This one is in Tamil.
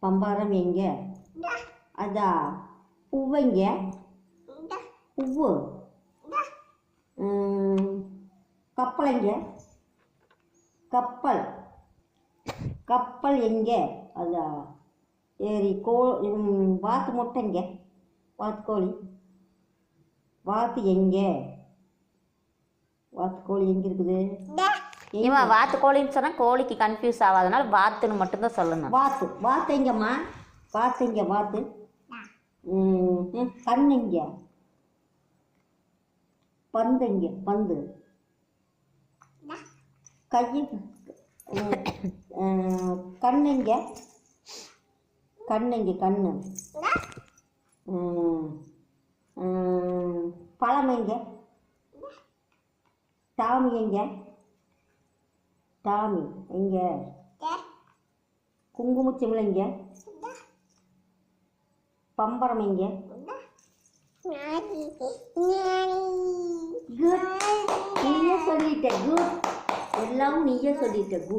பம்பரம் எங்கே? அதான். பூவெங்க? பூவு. கப்பல் எங்கே? கப்பல். கப்பல் எங்கே? அதான். சரி. வாத்து முட்டைங்க? வாத்துக்கோழி. வாத்து எங்கே? வாத்துக்கோழி எங்கே இருக்குது? இவன் வாத்துக்கோழின்னு சொன்னால் கோழிக்கு கன்ஃபியூஸ் ஆகாதனால வாத்துன்னு மட்டும்தான் சொல்லணும். வாத்து. வாத்து எங்கம்மா? வாத்து எங்கே? வாத்து. கண்ணுங்க? பந்து எங்கே? பந்து. கை. கண்ணுங்க? கண்ணுங்க? கண்ணு. பழம் எங்கே? டாமி எங்கே? டாமி எங்கே? குங்குமச்சிமிழ் எங்கே? பம்பரம் எங்கே? குட். நீயே சொல்லிட்ட. குட். எல்லாம் நீயே சொல்லிட்ட. குட்.